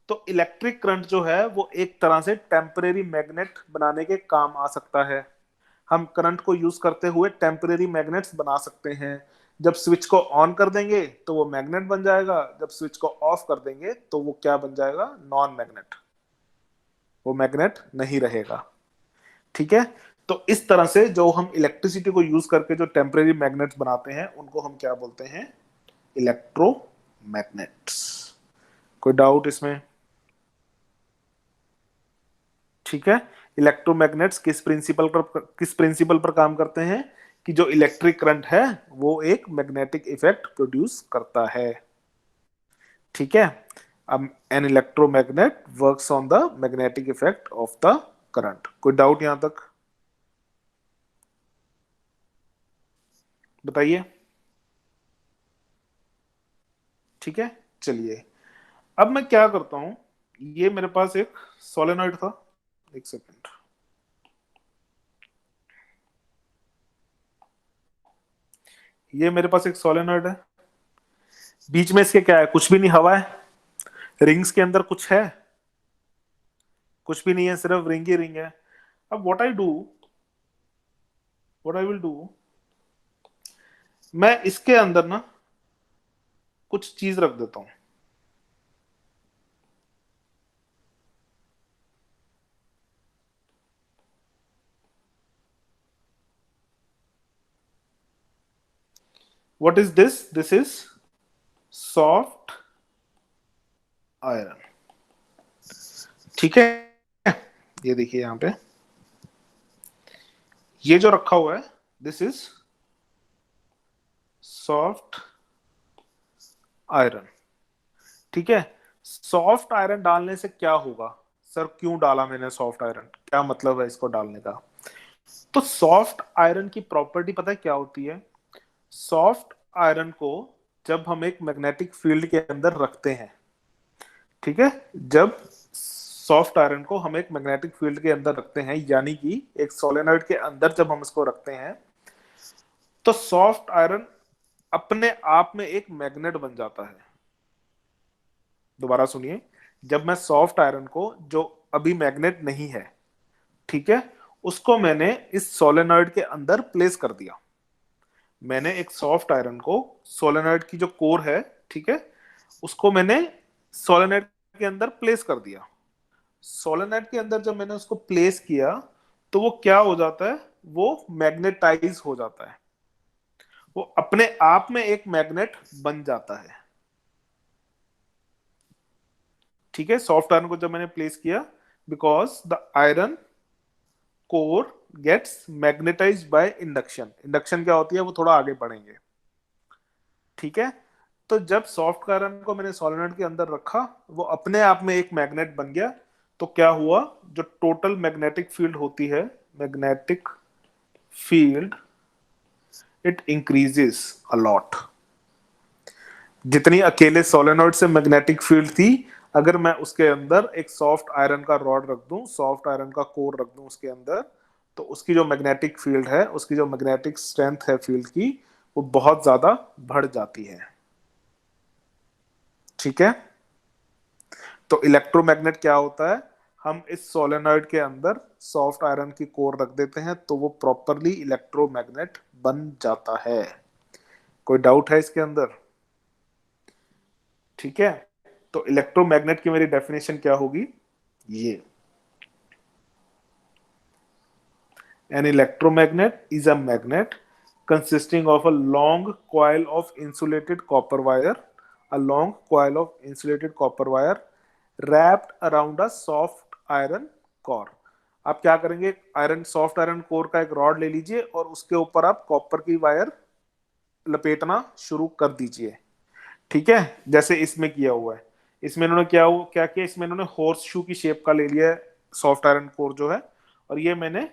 तो इलेक्ट्रिक करंट जो है वो एक तरह से टेम्परेरी मैग्नेट बनाने के काम आ सकता है। हम करंट को यूज करते हुए टेम्परेरी मैग्नेट्स बना सकते हैं। जब स्विच को ऑन कर देंगे तो वो मैग्नेट बन जाएगा, जब स्विच को ऑफ कर देंगे तो वो क्या बन जाएगा? नॉन मैग्नेट, वो मैग्नेट नहीं रहेगा। ठीक है, तो इस तरह से जो हम इलेक्ट्रिसिटी को यूज करके जो टेम्परेरी मैग्नेट्स बनाते हैं उनको हम क्या बोलते हैं? इलेक्ट्रोमैग्नेट्स। कोई डाउट इसमें? ठीक है, इलेक्ट्रोमैग्नेट्स किस प्रिंसिपल पर काम करते हैं? कि जो इलेक्ट्रिक करंट है वो एक मैग्नेटिक इफेक्ट प्रोड्यूस करता है। ठीक है, अब an electromagnet works on the magnetic effect of the current. कोई डाउट यहां तक? बताइए। ठीक है, चलिए, अब मैं क्या करता हूं, ये मेरे पास एक सोलेनॉइड था, एक सेकेंड, ये मेरे पास एक सोलेनॉइड है, बीच में इसके क्या है? कुछ भी नहीं, हवा है। रिंग्स के अंदर कुछ है? कुछ भी नहीं है, सिर्फ रिंग ही रिंग है। अब what I do, what I will do, मैं इसके अंदर ना कुछ चीज रख देता हूं। What is this, this is soft iron. ठीक है, ये देखिए यहां पे ये जो रखा हुआ है, दिस इज सॉफ्ट आयरन। ठीक है, सॉफ्ट आयरन डालने से क्या होगा? सर क्यों डाला मैंने सॉफ्ट आयरन, क्या मतलब है इसको डालने का? तो सॉफ्ट आयरन की प्रॉपर्टी पता है क्या होती है? सॉफ्ट आयरन को जब हम एक मैग्नेटिक फील्ड के अंदर रखते हैं, ठीक है, जब सॉफ्ट आयरन को हम एक मैग्नेटिक फील्ड के अंदर रखते हैं, यानी कि एक सोलेनॉइड के अंदर जब हम इसको रखते हैं, तो सॉफ्ट आयरन अपने आप में एक मैग्नेट बन जाता है। दोबारा सुनिए, जब मैं सॉफ्ट आयरन को, जो अभी मैग्नेट नहीं है, ठीक है, उसको मैंने इस सोलेनॉइड के अंदर प्लेस कर दिया। मैंने एक सॉफ्ट आयरन को, सोलेनॉइड की जो कोर है, ठीक है, उसको मैंने सोलेनॉइड के अंदर प्लेस कर दिया। सोलेनॉइड के अंदर जब मैंने उसको प्लेस किया, तो वो क्या हो जाता है? वो मैग्नेटाइज हो जाता है, वो अपने आप में एक मैग्नेट बन जाता है। ठीक है, सॉफ्ट आयरन को जब मैंने प्लेस किया, because the iron core gets magnetized by induction. Induction क्या होती है, वो थोड़ा आगे बढ़ेंगे। ठीक है, तो जब सॉफ्ट आयरन को मैंने सोलेनॉइड के अंदर रखा, वो अपने आप में एक मैग्नेट बन गया। तो क्या हुआ, जो टोटल मैग्नेटिक फील्ड होती है, magnetic field, it increases a lot. जितनी अकेले सोलेनॉइड से मैग्नेटिक फील्ड थी, अगर मैं उसके अंदर एक सॉफ्ट आयरन का रॉड रख दूं, सॉफ्ट आयरन का कोर रख दूं उसके अंदर, तो उसकी जो मैग्नेटिक फील्ड है, उसकी जो मैग्नेटिक स्ट्रेंथ है फील्ड की, वो बहुत ज्यादा बढ़ जाती है। ठीक है, तो इलेक्ट्रोमैग्नेट क्या होता है? हम इस सोलेनॉइड के अंदर सॉफ्ट आयरन की कोर रख देते हैं, तो वो प्रॉपरली इलेक्ट्रोमैग्नेट बन जाता है। कोई डाउट है इसके अंदर? ठीक है, तो इलेक्ट्रोमैग्नेट की मेरी डेफिनेशन क्या होगी? ये, an electromagnet is a magnet consisting of a long coil of insulated copper wire, a long coil of insulated copper wire wrapped around a soft iron core। आप क्या करेंगे, आयरन, सॉफ्ट आयरन कोर का एक rod ले लीजिए और उसके ऊपर आप कॉपर की वायर लपेटना शुरू कर दीजिए। ठीक है, जैसे इसमें किया हुआ है। इसमें इन्होंने क्या किया, इसमें इन्होंने हॉर्स शू की शेप का ले लिया है सॉफ्ट आयरन कोर जो है, और ये मैंने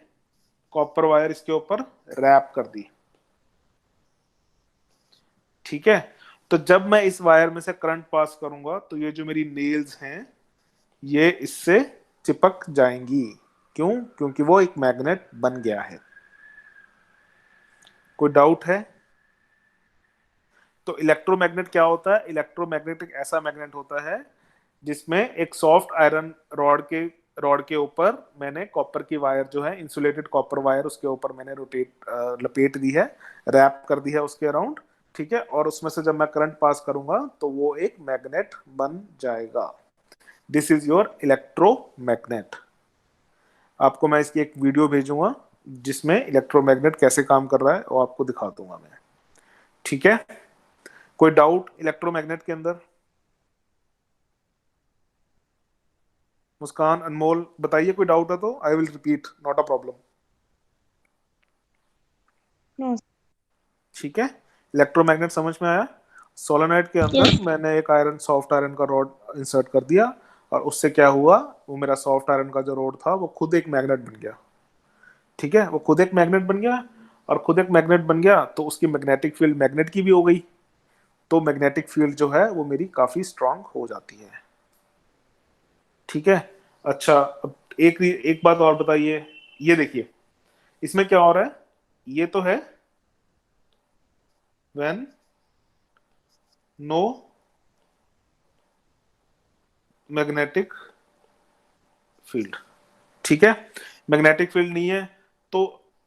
कॉपर वायर इसके ऊपर रैप कर दी। ठीक है, तो जब मैं इस वायर में से करंट पास करूंगा, तो ये जो मेरी नेल्स हैं, ये इससे चिपक जाएंगी। क्यों? क्योंकि वो एक मैग्नेट बन गया है। कोई डाउट है? तो इलेक्ट्रोमैग्नेट क्या होता है? इलेक्ट्रोमैग्नेट एक ऐसा मैग्नेट होता है जिसमें एक सॉफ्ट आयरन रॉड के ऊपर मैंने कॉपर की वायर जो है, इंसुलेटेड कॉपर वायर, उसके ऊपर मैंने लपेट दी है, रैप कर दी है उसके अराउंड। ठीक है, और उसमें से जब मैं करंट पास करूंगा, तो वो एक मैग्नेट बन जाएगा। This is your electromagnet. आपको मैं इसकी एक वीडियो भेजूंगा जिसमें इलेक्ट्रोमैग्नेट कैसे काम कर रहा है वो आपको दिखा दूंगा मैं। ठीक है, कोई डाउट इलेक्ट्रोमैग्नेट के अंदर? मुस्कान, अनमोल, बताइए कोई डाउट है तो I will repeat, not a problem. No. ठीक है, इलेक्ट्रोमैग्नेट समझ में आया? सोलेनॉइड के अंदर Yes. मैंने एक आयरन, सॉफ्ट आयरन का रॉड इंसर्ट कर दिया, और उससे क्या हुआ, वो मेरा सॉफ्ट आयरन का जो रॉड था, वो खुद एक मैग्नेट बन गया। ठीक है, वो खुद एक मैग्नेट बन गया, और खुद एक मैग्नेट बन गया तो उसकी मैग्नेटिक फील्ड मैग्नेट की भी हो गई। तो मैग्नेटिक फील्ड जो है वो मेरी काफी स्ट्रांग हो जाती है। ठीक है, अच्छा, अब एक बात और बताइए, ये देखिए इसमें क्या हो रहा है। ये तो है व्हेन नो मैग्नेटिक फील्ड, ठीक है। मैग्नेटिक फील्ड नहीं है तो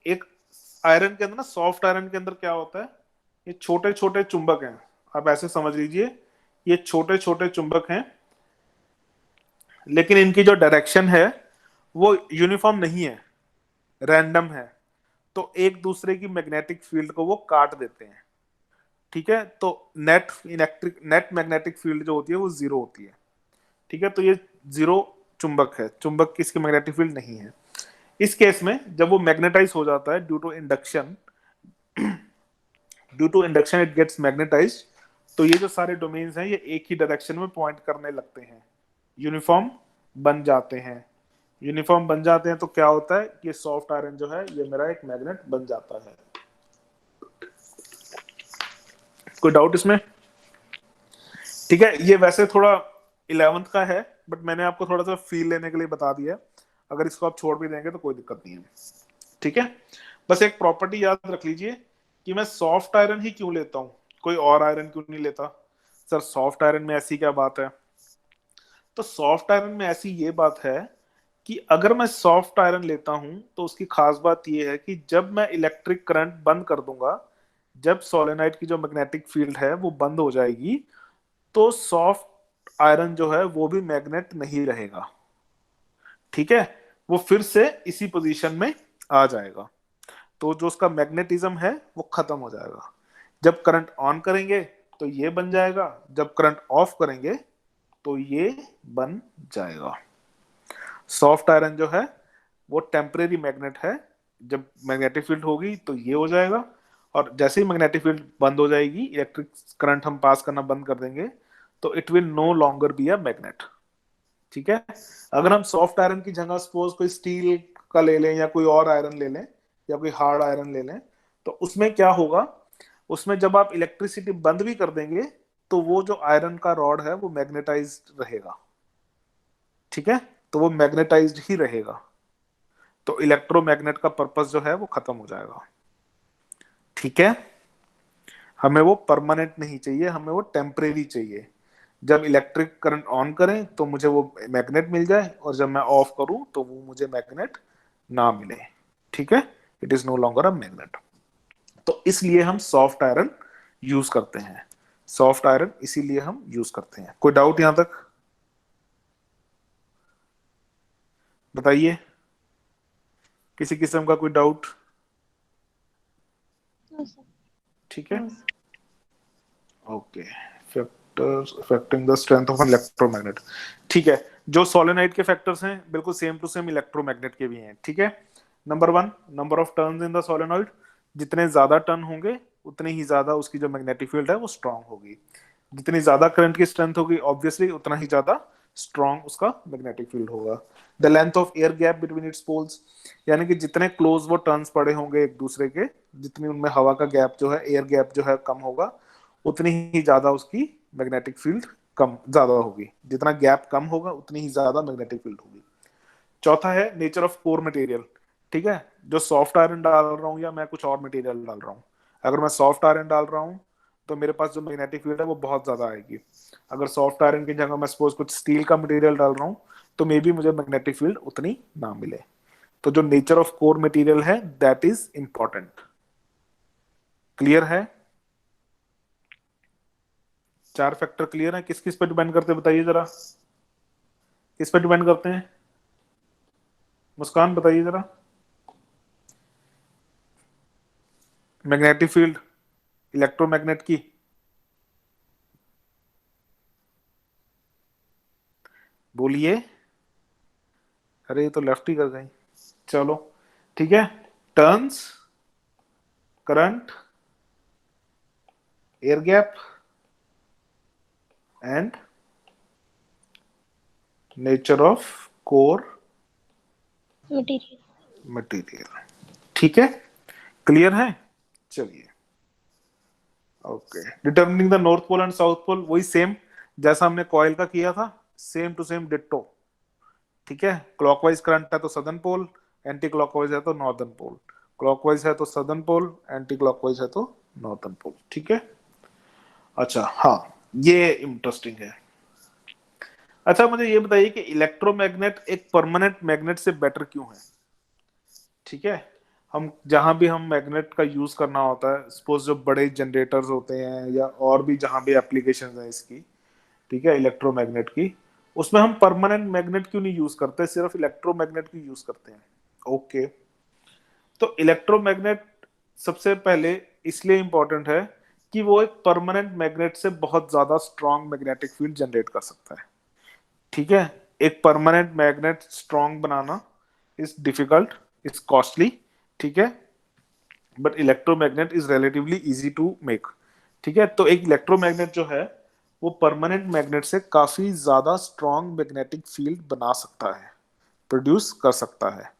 एक आयरन के अंदर ना, सॉफ्ट आयरन के अंदर क्या होता है, ये छोटे छोटे चुंबक हैं, आप ऐसे समझ लीजिए, ये छोटे छोटे चुंबक हैं, लेकिन इनकी जो डायरेक्शन है वो यूनिफॉर्म नहीं है, रैंडम है, तो एक दूसरे की मैग्नेटिक फील्ड को वो काट देते हैं, ठीक है। तो नेट मैग्नेटिक फील्ड जो होती है वो जीरो होती है, ठीक है। तो ये जीरो चुंबक है, चुंबक की इसकी मैग्नेटिक फील्ड नहीं है। इस केस में जब वो मैग्नेटाइज हो जाता है due to induction it gets magnetize, तो ये जो सारे डोमेन्स हैं ये एक ही डायरेक्शन में पॉइंट करने लगते हैं, यूनिफॉर्म बन जाते हैं। यूनिफॉर्म बन जाते हैं तो क्या होता है कि सॉफ्ट आयरन जो है ये मेरा एक मैग्नेट बन जाता है। कोई डाउट इसमें? ठीक है, ये वैसे थोड़ा 11th का है, बट मैंने आपको थोड़ा सा फील लेने के लिए बता दिया, अगर इसको आप छोड़ भी देंगे तो कोई दिक्कत नहीं है, ठीक है। बस एक प्रॉपर्टी याद रख लीजिए कि मैं सॉफ्ट आयरन ही क्यों लेता हूं, कोई और आयरन क्यों नहीं लेता। सर सॉफ्ट आयरन में ऐसी क्या बात है? तो सॉफ्ट आयरन में ऐसी ये बात है कि अगर मैं सॉफ्ट आयरन लेता हूं तो उसकी खास बात ये है कि जब मैं इलेक्ट्रिक करंट बंद कर दूंगा, जब सोलेनाइड की जो मैग्नेटिक फील्ड है वो बंद हो जाएगी, तो सॉफ्ट आयरन जो है वो भी मैग्नेट नहीं रहेगा, ठीक है। वो फिर से इसी पोजीशन में आ जाएगा, तो जो उसका मैग्नेटिज्म है वो खत्म हो जाएगा। जब करंट ऑन करेंगे तो ये बन जाएगा, जब करंट ऑफ करेंगे तो ये बन जाएगा। सॉफ्ट आयरन जो है वो टेम्परेरी मैग्नेट है, जब मैग्नेटिक फील्ड होगी तो ये हो जाएगा, और जैसे ही मैग्नेटिक फील्ड बंद हो जाएगी, इलेक्ट्रिक करंट हम पास करना बंद कर देंगे, तो it will no longer be a magnet, ठीक है। अगर हम सॉफ्ट आयरन की जगह सपोज कोई स्टील का ले लें या कोई और आयरन ले लें या कोई हार्ड आयरन ले लें, तो उसमें क्या होगा, उसमें जब आप इलेक्ट्रिसिटी बंद भी कर देंगे तो वो जो आयरन का रॉड है वो मैग्नेटाइज्ड रहेगा, ठीक है। तो वो मैग्नेटाइज्ड ही रहेगा, तो इलेक्ट्रोमैग्नेट का पर्पस जो है वो खत्म हो जाएगा, ठीक है। हमें वो परमानेंट नहीं चाहिए, हमें वो टेम्परेरी चाहिए। जब इलेक्ट्रिक करंट ऑन करें तो मुझे वो मैग्नेट मिल जाए, और जब मैं ऑफ करूं तो वो मुझे मैग्नेट ना मिले, ठीक है। It is no longer a magnet. तो इसलिए हम सॉफ्ट आयरन यूज करते हैं, सॉफ्ट आयरन इसीलिए हम यूज करते हैं। कोई डाउट यहां तक? बताइए, किसी किस्म का कोई डाउट? No, sir. ठीक है, No, sir. Okay. Factors affecting the strength of electromagnet, ठीक है। जो सोलेनाइड के फैक्टर्स हैं बिल्कुल सेम टू सेम इलेक्ट्रोमैग्नेट के भी हैं, ठीक है। Number 1, number of turns in the solenoid, जितने ज्यादा टर्न होंगे उतनी ही ज्यादा उसकी जो मैग्नेटिक फील्ड है वो स्ट्रांग होगी। जितनी ज्यादा करंट की स्ट्रेंथ होगी ऑब्वियसली उतना ही ज्यादा स्ट्रांग उसका मैग्नेटिक फील्ड होगा। The length of air gap between its poles, यानी कि जितने क्लोज वो टर्न्स पड़े होंगे एक दूसरे के, जितनी उनमें हवा का गैप जो है, एयर गैप जो है कम होगा, उतनी ही ज्यादा उसकी मैग्नेटिक फील्ड कम ज्यादा होगी। जितना गैप कम होगा उतनी ही ज्यादा मैग्नेटिक फील्ड होगी। चौथा है नेचर ऑफ कोर मटेरियल, ठीक है। जो सॉफ्ट आयरन डाल रहा हूँ या मैं कुछ और मटेरियल डाल रहा हूँ, अगर मैं सॉफ्ट आयरन डाल रहा हूँ तो मेरे पास जो मैग्नेटिक फील्ड है वो बहुत ज्यादा आएगी। अगर सॉफ्ट आयरन की जगह मैं सपोज कुछ स्टील का मटेरियल डाल रहा हूँ तो मे बी मुझे मैग्नेटिक फील्ड उतनी ना मिले। तो जो नेचर ऑफ कोर मटेरियल है दैट इज इंपॉर्टेंट। क्लियर है? 4 फैक्टर क्लियर है? किस किस पे डिपेंड करते हैं बताइए जरा, किस पे डिपेंड करते हैं? मुस्कान बताइए जरा। मैग्नेटिक फील्ड इलेक्ट्रोमैग्नेट की, बोलिए। अरे ये तो लेफ्ट ही कर गई। चलो ठीक है, turns, current, air gap and nature of core Material. Material, ठीक है। क्लियर है? चलिए, okay. Determining the north pole and south pole, वही सेम जैसा हमने कॉइल का किया था, सेम टू सेम डिट्टो, ठीक है। क्लॉकवाइज करंट है तो सदर्न पोल, एंटी क्लॉकवाइज है तो नॉर्दर्न पोल, क्लॉकवाइज है तो सदर्न पोल, एंटी क्लॉकवाइज है तो नॉर्दर्न पोल, ठीक है। अच्छा हाँ, ये इंटरेस्टिंग है। अच्छा मुझे ये बताइए कि इलेक्ट्रोमैग्नेट एक परमानेंट मैग्नेट से बेटर क्यों है? ठीक है, हम जहां भी हम मैग्नेट का यूज करना होता है, सपोज जो बड़े जनरेटर्स होते हैं या और भी जहां भी एप्लीकेशन है इसकी, ठीक है, इलेक्ट्रोमैग्नेट की, उसमें हम परमानेंट मैग्नेट क्यों नहीं यूज करते, सिर्फ इलेक्ट्रोमैग्नेट की यूज करते हैं? ओके, तो इलेक्ट्रोमैग्नेट सबसे पहले इसलिए इंपॉर्टेंट है कि वो एक परमानेंट मैग्नेट से बहुत ज्यादा स्ट्रॉन्ग मैग्नेटिक फील्ड जनरेट कर सकता है। ठीक है, एक परमानेंट मैग्नेट स्ट्रॉन्ग बनाना इज डिफिकल्ट, इज कॉस्टली, ठीक है, but electromagnet is relatively easy to make. ठीक है, तो एक इलेक्ट्रोमैग्नेट जो है वो परमानेंट मैग्नेट से काफी ज्यादा स्ट्रॉन्ग मैग्नेटिक फील्ड बना सकता है, प्रोड्यूस कर सकता है।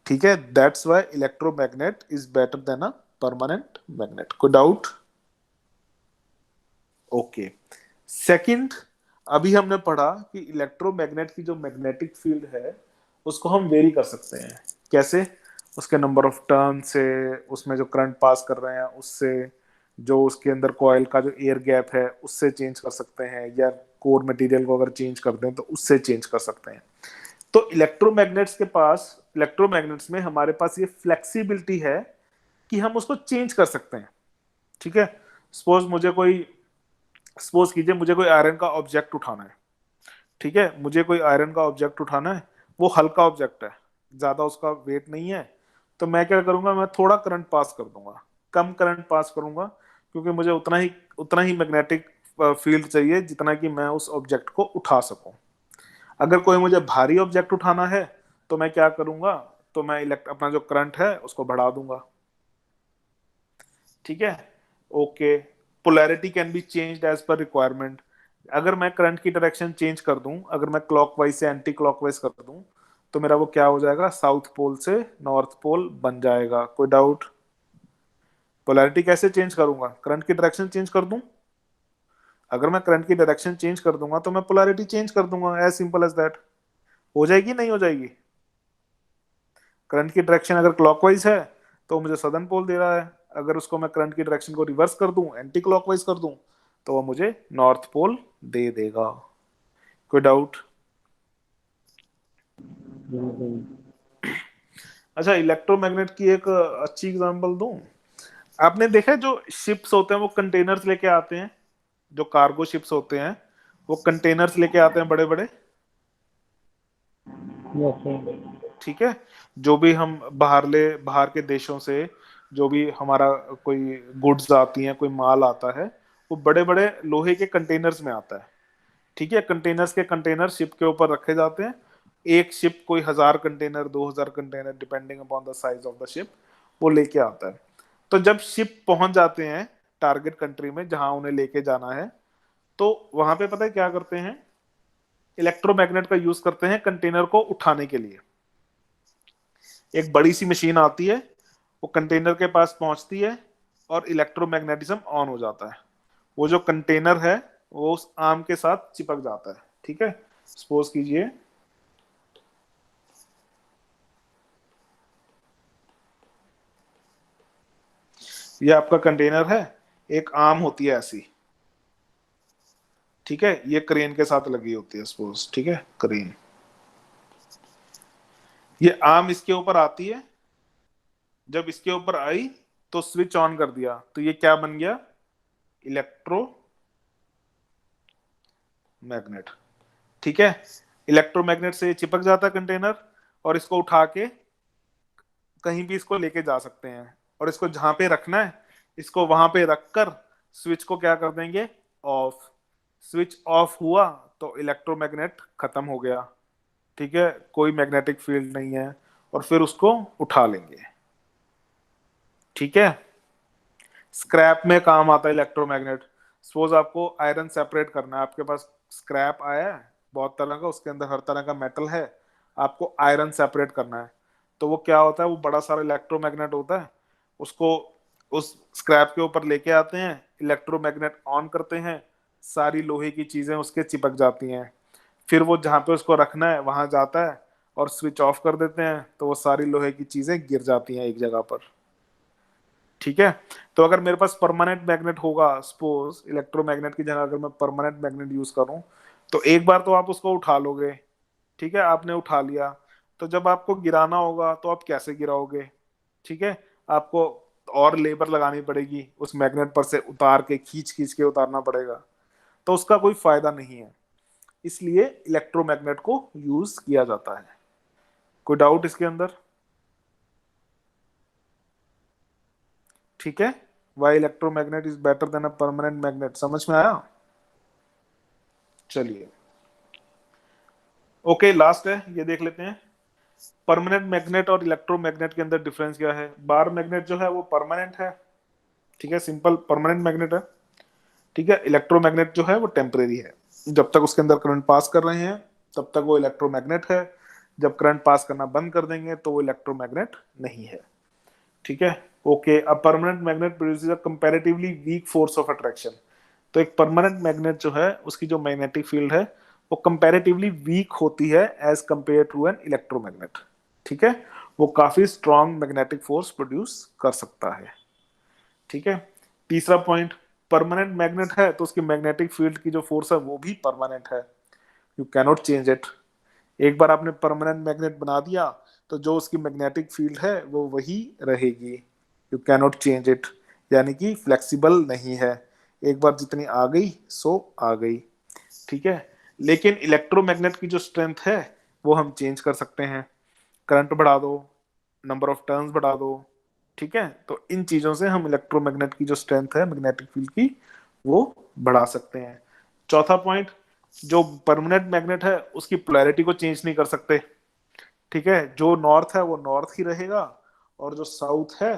ठीक है, that's why electromagnet is better than a permanent magnet. कोई डाउट? ओके, सेकंड, अभी हमने पढ़ा कि इलेक्ट्रोमैग्नेट की जो मैग्नेटिक फील्ड है उसको हम वेरी कर सकते हैं। कैसे? उसके नंबर ऑफ टर्न से, उसमें जो करंट पास कर रहे हैं उससे, जो उसके अंदर कॉइल का जो एयर गैप है उससे चेंज कर सकते हैं, या कोर मटेरियल को अगर चेंज कर दें तो उससे चेंज कर सकते हैं। तो इलेक्ट्रोमैग्नेट्स में हमारे पास ये फ्लेक्सिबिलिटी है कि हम उसको चेंज कर सकते हैं। ठीक है, सपोज कीजिए मुझे कोई आयरन का ऑब्जेक्ट उठाना है। ठीक है, मुझे कोई आयरन का ऑब्जेक्ट उठाना है, वो हल्का ऑब्जेक्ट है, ज्यादा उसका वेट नहीं है, तो मैं क्या करूंगा, मैं थोड़ा करंट पास कर दूंगा, कम करंट पास करूंगा, क्योंकि मुझे उतना ही मैग्नेटिक फील्ड चाहिए जितना कि मैं उस ऑब्जेक्ट को उठा सकूं। अगर कोई मुझे भारी ऑब्जेक्ट उठाना है तो मैं क्या करूंगा, तो मैं अपना जो करंट है उसको बढ़ा दूंगा। ठीक है, okay, polarity can be changed as per requirement. अगर मैं करंट की डायरेक्शन चेंज कर दूं, अगर मैं क्लॉकवाइज से एंटी क्लॉकवाइज कर दूं, तो मेरा वो क्या हो जाएगा, साउथ पोल से नॉर्थ पोल बन जाएगा। कोई डाउट? पोलैरिटी कैसे चेंज करूंगा? करंट की डायरेक्शन चेंज कर दूं, अगर मैं करंट की डायरेक्शन चेंज कर दूंगा तो मैं पोलैरिटी चेंज कर दूंगा, एज सिंपल एज दैट। हो जाएगी नहीं हो जाएगी? करंट की डायरेक्शन अगर क्लॉकवाइज है तो मुझे सदर्न पोल दे रहा है, अगर उसको मैं करंट की डायरेक्शन को रिवर्स कर दूं, एंटी क्लॉकवाइज कर दूं, तो वो मुझे नॉर्थ पोल दे देगा। कोई डाउट? अच्छा, इलेक्ट्रोमैग्नेट की एक अच्छी एग्जांपल दूं। आपने देखा है जो शिप्स होते हैं वो कंटेनर्स लेके आते हैं, जो कार्गो शिप्स होते हैं वो कंटेनर्स लेके आते हैं बड़े बड़े। Yes, sir. ठीक है, जो भी हम बाहर के देशों से जो भी हमारा कोई गुड्स आती हैं, कोई माल आता है, वो बड़े बड़े लोहे के कंटेनर्स में आता है। ठीक है, कंटेनर्स के कंटेनर शिप के ऊपर रखे जाते हैं। एक शिप कोई 1000 container, 2000 container, depending upon the size of the ship, वो लेके आता है। तो जब शिप पहुंच जाते हैं टारगेट कंट्री में जहां उन्हें लेके जाना है, तो वहां पे पता है क्या करते हैं, इलेक्ट्रोमैग्नेट का यूज करते हैं कंटेनर को उठाने के लिए। एक बड़ी सी मशीन आती है, वो कंटेनर के पास पहुंचती है और इलेक्ट्रोमैग्नेटिज्म ऑन हो जाता है। वो जो कंटेनर है वो उस आर्म के साथ चिपक जाता है। ठीक है, सपोज कीजिए ये आपका कंटेनर है, एक आर्म होती है ऐसी। ठीक है, ये क्रेन के साथ लगी होती है सपोज। ठीक है, क्रेन, ये आर्म इसके ऊपर आती है, जब इसके ऊपर आई तो स्विच ऑन कर दिया, तो ये क्या बन गया, इलेक्ट्रो मैग्नेट। ठीक है, इलेक्ट्रोमैग्नेट से चिपक जाता है कंटेनर, और इसको उठा के कहीं भी इसको लेके जा सकते हैं, और इसको जहां पे रखना है इसको वहां पे रखकर स्विच को क्या कर देंगे, ऑफ। स्विच ऑफ हुआ तो इलेक्ट्रोमैग्नेट खत्म हो गया। ठीक है, कोई मैग्नेटिक फील्ड नहीं है, और फिर उसको उठा लेंगे। ठीक है, स्क्रैप में काम आता है इलेक्ट्रोमैग्नेट। सपोज आपको आयरन सेपरेट करना है, आपके पास स्क्रैप आया है बहुत तरह का, उसके अंदर हर तरह का मेटल है, आपको आयरन सेपरेट करना है, तो वो क्या होता है, वो बड़ा सारा इलेक्ट्रोमैग्नेट होता है, उसको उस स्क्रैप के ऊपर लेके आते हैं, इलेक्ट्रोमैग्नेट ऑन करते हैं, सारी लोहे की चीजें उसके चिपक जाती हैं, फिर वो जहाँ पे उसको रखना है वहां जाता है और स्विच ऑफ कर देते हैं, तो वो सारी लोहे की चीजें गिर जाती हैं एक जगह पर। ठीक है, तो अगर मेरे पास परमानेंट मैग्नेट होगा, सपोज इलेक्ट्रोमैग्नेट की जगह अगर मैं परमानेंट मैग्नेट यूज करूं, तो एक बार तो आप उसको उठा लोगे, ठीक है, आपने उठा लिया, तो जब आपको गिराना होगा तो आप कैसे गिराओगे, ठीक है, आपको और लेबर लगानी पड़ेगी, उस मैग्नेट पर से उतार के खींच खींच के उतारना पड़ेगा, तो उसका कोई फायदा नहीं है, इसलिए इलेक्ट्रोमैग्नेट को यूज किया जाता है। कोई डाउट इसके अंदर? ठीक है, why electromagnet is better than a permanent magnet, समझ में आया? चलिए ओके, लास्ट है, ये देख लेते हैं परमानेंट मैग्नेट और इलेक्ट्रोमैग्नेट के अंदर डिफरेंस क्या है। बार मैग्नेट जो है वो परमानेंट है, ठीक है, सिंपल परमानेंट मैग्नेट है, ठीक है। इलेक्ट्रोमैग्नेट जो है वो टेम्परेरी है, जब तक उसके अंदर करंट पास कर रहे हैं तब तक वो इलेक्ट्रोमैग्नेट है, जब करंट पास करना बंद कर देंगे तो वो इलेक्ट्रोमैग्नेट नहीं है, ठीक है। Okay, a permanent magnet produces a comparatively weak force of attraction. तो एक परमानेंट मैग्नेट जो है उसकी जो मैग्नेटिक फील्ड है वो कंपैरेटिवली वीक होती है as compare to an electromagnet, ठीक है, वो काफी स्ट्रॉन्ग मैग्नेटिक फोर्स प्रोड्यूस कर सकता है, ठीक है। तीसरा पॉइंट, परमानेंट मैग्नेट है तो उसकी मैग्नेटिक फील्ड की जो फोर्स है वो भी परमानेंट है, यू कैनॉट चेंज इट। एक बार आपने परमानेंट मैग्नेट बना दिया तो जो उसकी मैग्नेटिक फील्ड है वो वही रहेगी, यू कैनॉट चेंज इट, यानी कि फ्लेक्सिबल नहीं है, एक बार जितनी आ गई सो आ गई, ठीक है। लेकिन इलेक्ट्रोमैग्नेट की जो स्ट्रेंथ है वो हम चेंज कर सकते हैं, करंट बढ़ा दो, नंबर ऑफ टर्न्स बढ़ा दो, ठीक है, तो इन चीजों से हम इलेक्ट्रोमैग्नेट की जो स्ट्रेंथ है मैग्नेटिक फील्ड की वो बढ़ा सकते हैं। चौथा पॉइंट, जो परमानेंट मैग्नेट है उसकी पोलैरिटी को चेंज नहीं कर सकते, ठीक है, जो नॉर्थ है वो नॉर्थ ही रहेगा और जो साउथ है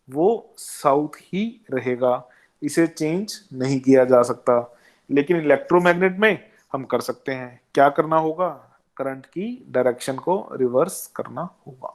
वो साउथ ही रहेगा, इसे चेंज नहीं किया जा सकता। लेकिन इलेक्ट्रोमैग्नेट में हम कर सकते हैं, क्या करना होगा, करंट की डायरेक्शन को रिवर्स करना होगा।